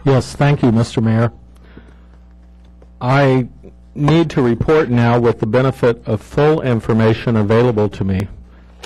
Yes, thank you, Mr. Mayor. I need to report now with the benefit of full information available to me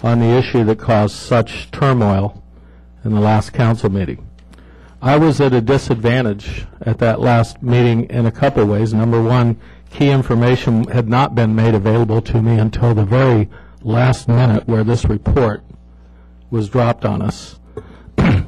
on the issue that caused such turmoil in the last council meeting. I was at a disadvantage at that last meeting in a couple ways. Number one, key information had not been made available to me until the very last minute where this report was dropped on us.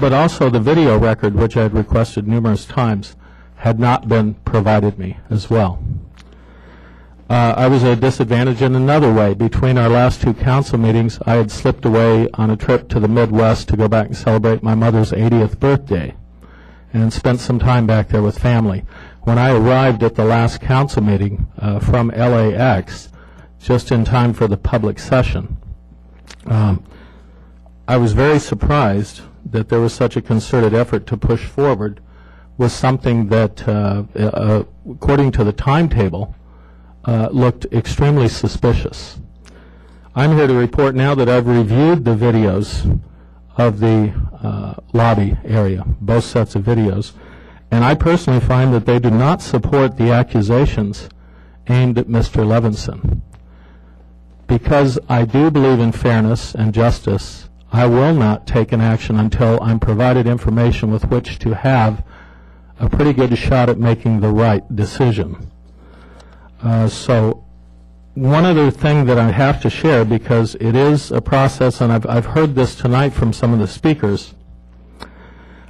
But also the video record, which I had requested numerous times, had not been provided me as well. I was at a disadvantage in another way. Between our last two council meetings, I had slipped away on a trip to the Midwest to go back and celebrate my mother's 80th birthday and spent some time back there with family. When I arrived at the last council meeting from LAX, just in time for the public session, I was very surprised that there was such a concerted effort to push forward with something that, according to the timetable, looked extremely suspicious. I'm here to report now that I've reviewed the videos of the lobby area, both sets of videos, and I personally find that they do not support the accusations aimed at Mr. Levinson. Because I do believe in fairness and justice, I will not take an action until I'm provided information with which to have a pretty good shot at making the right decision. So one other thing that I have to share, because it is a process, and I've heard this tonight from some of the speakers,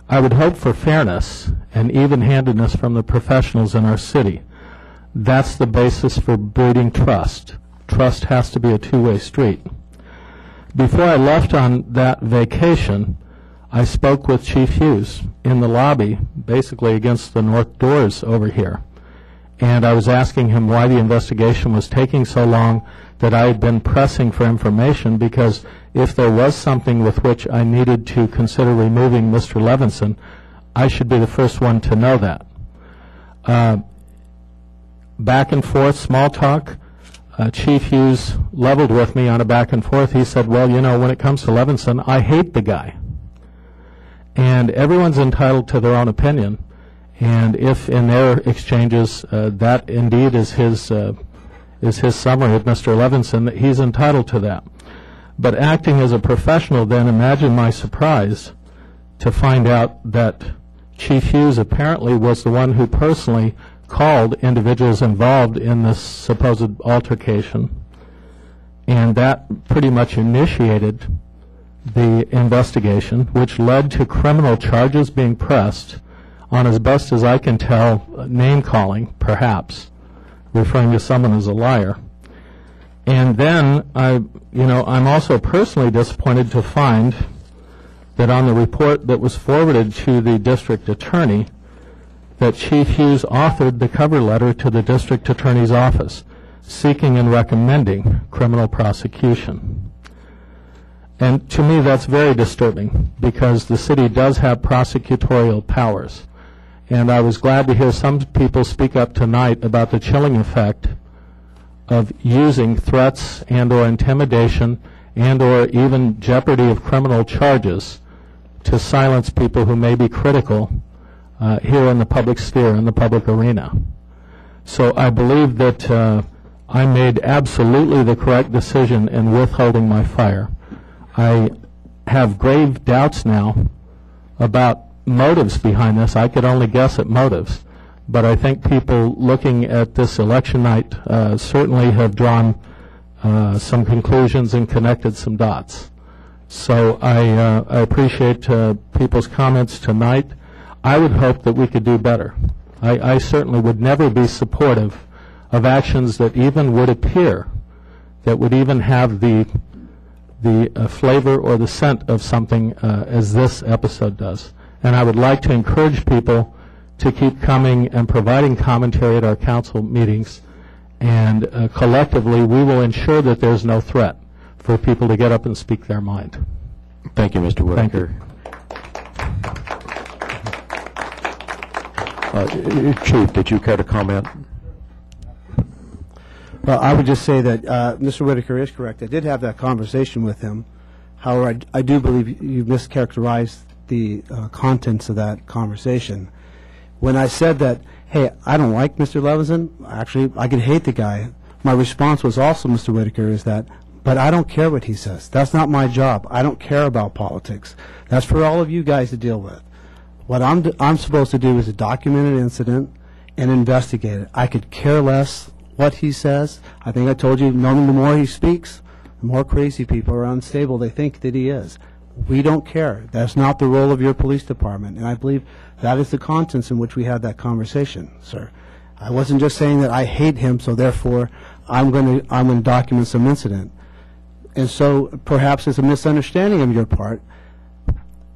I would hope for fairness and even-handedness from the professionals in our city. That's the basis for building trust. Trust has to be a two-way street. Before I left on that vacation, I spoke with Chief Hughes in the lobby, basically against the north doors over here. And I was asking him why the investigation was taking so long, that I had been pressing for information, because if there was something with which I needed to consider removing Mr. Levinson, I should be the first one to know that. Back and forth, small talk. Chief Hughes leveled with me on a back and forth. He said, well, you know, when it comes to Levinson, I hate the guy. And everyone's entitled to their own opinion. And if in their exchanges that indeed is his summary of Mr. Levinson, he's entitled to that. But acting as a professional, then imagine my surprise to find out that Chief Hughes apparently was the one who personally called individuals involved in this supposed altercation, and that pretty much initiated the investigation, which led to criminal charges being pressed on, as best as I can tell, name-calling, perhaps, referring to someone as a liar. And then, I'm also personally disappointed to find that on the report that was forwarded to the district attorney, that Chief Hughes authored the cover letter to the district attorney's office, seeking and recommending criminal prosecution. And to me, that's very disturbing, because the city does have prosecutorial powers. And I was glad to hear some people speak up tonight about the chilling effect of using threats and or intimidation and or even jeopardy of criminal charges to silence people who may be critical here in the public sphere, in the public arena. So I believe that I made absolutely the correct decision in withholding my fire. I have grave doubts now about motives behind this. I could only guess at motives, but I think people looking at this election night certainly have drawn some conclusions and connected some dots. So I appreciate people's comments tonight. I would hope that we could do better. I certainly would never be supportive of actions that even would appear, that would even have the flavor or the scent of something as this episode does. And I would like to encourage people to keep coming and providing commentary at our council meetings, and collectively we will ensure that there's no threat for people to get up and speak their mind. Thank you, Mr. Whitaker. Chief, did you care to comment? Well, I would just say that Mr. Whitaker is correct. I did have that conversation with him. However, I do believe you mischaracterized the contents of that conversation. When I said that, hey, I don't like Mr. Levinson, actually, I could hate the guy, my response was also, Mr. Whitaker, is that, but I don't care what he says. That's not my job. I don't care about politics. That's for all of you guys to deal with. What I'm supposed to do is to document an incident and investigate it. I could care less what he says. I think I told you, the more he speaks, the more crazy people are unstable they think that he is. We don't care. That's not the role of your police department. And I believe that is the contents in which we had that conversation, sir. I wasn't just saying that I hate him, so therefore I'm going to document some incident. And so perhaps it's a misunderstanding on your part.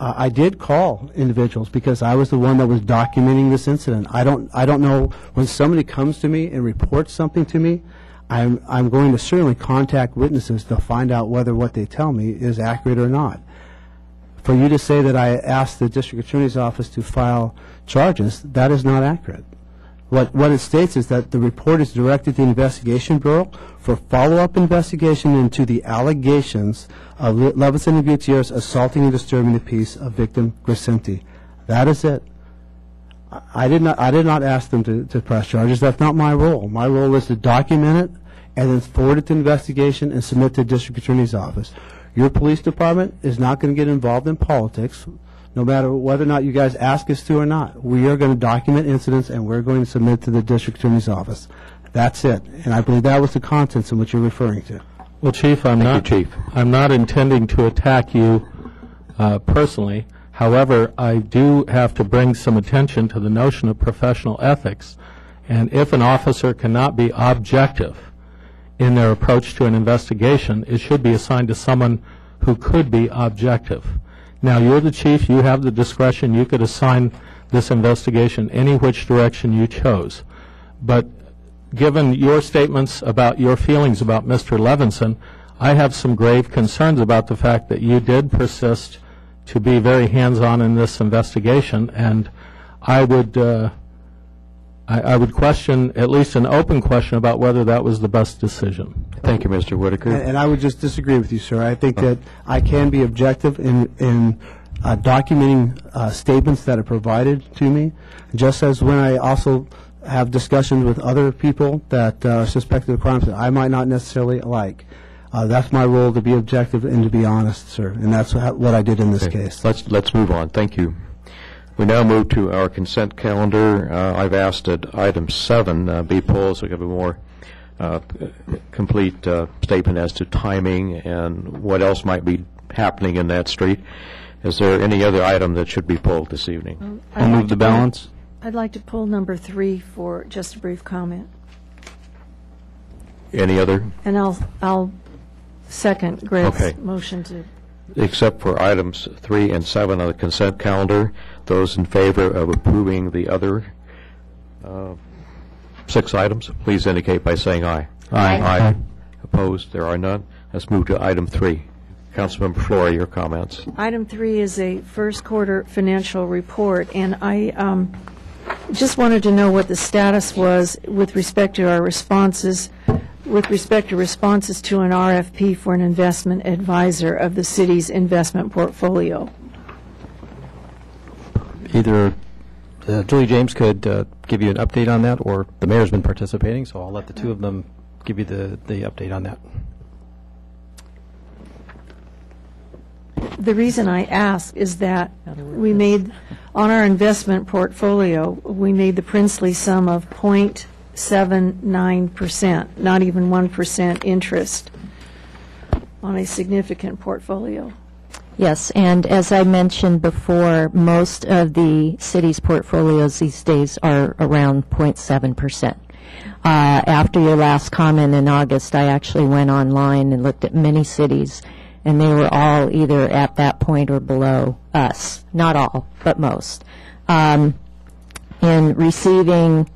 I did call individuals because I was the one that was documenting this incident. I don't know, when somebody comes to me and reports something to me, I'm going to certainly contact witnesses to find out whether what they tell me is accurate or not. For you to say that I asked the district attorney's office to file charges, that is not accurate. What it states is that the report is directed to the Investigation Bureau for follow-up investigation into the allegations of Levinson and Gutierrez assaulting and disturbing the peace of victim Grisenti. That is it. I did not ask them to press charges. That's not my role. My role is to document it and then forward it to investigation and submit to the district attorney's office. Your police department is not going to get involved in politics, no matter whether or not you guys ask us to or not. We are going to document incidents, and we're going to submit to the district attorney's office. That's it. And I believe that was the contents in which you're referring to. Well, Chief, I'm not intending to attack you personally. However, I do have to bring some attention to the notion of professional ethics. And if an officer cannot be objective in their approach to an investigation, it should be assigned to someone who could be objective. Now, you're the chief. You have the discretion. You could assign this investigation any which direction you chose. But given your statements about your feelings about Mr. Levinson, I have some grave concerns about the fact that you did persist to be very hands-on in this investigation, and I would question, at least an open question, about whether that was the best decision. Thank you, Mr. Whitaker. And I would just disagree with you, sir. I think that I can be objective in documenting statements that are provided to me, just as when I also have discussions with other people that are suspected of crimes that I might not necessarily like. That's my role, to be objective and to be honest, sir, and that's what I did in this case. Let's move on. Thank you. We now move to our consent calendar. I've asked that item 7 be pulled so we have a more complete statement as to timing and what else might be happening in that street. Is there any other item that should be pulled this evening? I'll move the balance. I'd like to pull number 3 for just a brief comment. Any other? And I'll second Greg's motion to... Except for items 3 and 7 on the consent calendar, those in favor of approving the other 6 items, please indicate by saying aye. Aye. Aye. Opposed? There are none. Let's move to item 3. Councilmember Flora, your comments. Item 3 is a first quarter financial report, and I just wanted to know what the status was with respect to our responses, with respect to responses to an RFP for an investment advisor of the city's investment portfolio. Either Julie James could give you an update on that, or the mayor's been participating, so I'll let the two of them give you the update on that. The reason I ask is that we made, on our investment portfolio, we made the princely sum of 0.79%, not even 1% interest on a significant portfolio. Yes, and as I mentioned before, most of the city's portfolios these days are around 0.7%. After your last comment in August, I actually went online and looked at many cities, and they were all either at that point or below us. Not all, but most. In receiving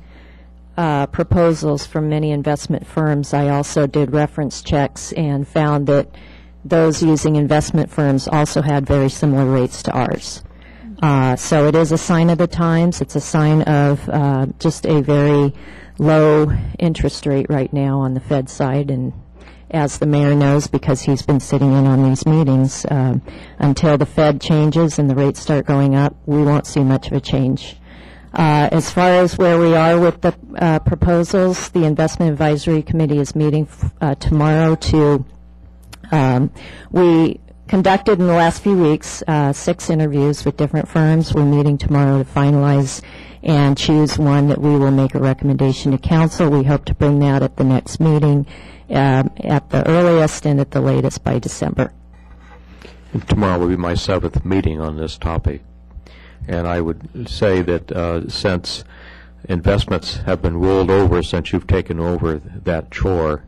proposals from many investment firms, I also did reference checks and found that those using investment firms also had very similar rates to ours. So it is a sign of the times. It's a sign of just a very low interest rate right now on the Fed side, and as the mayor knows, because he's been sitting in on these meetings, until the Fed changes and the rates start going up, we won't see much of a change. As far as where we are with the proposals, the Investment Advisory Committee is meeting tomorrow to, we conducted in the last few weeks 6 interviews with different firms. We're meeting tomorrow to finalize and choose one that we will make a recommendation to council. We hope to bring that at the next meeting at the earliest and at the latest by December. And tomorrow will be my 7th meeting on this topic. And I would say that since investments have been rolled over since you've taken over that chore,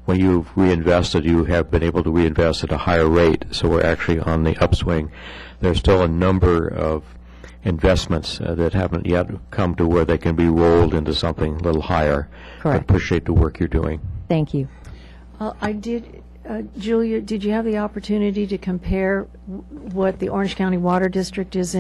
when you've reinvested, you have been able to reinvest at a higher rate, so we're actually on the upswing. There's still a number of investments that haven't yet come to where they can be rolled into something a little higher. Correct. I appreciate the work you're doing. Thank you. I did, Julia, did you have the opportunity to compare what the Orange County Water District is in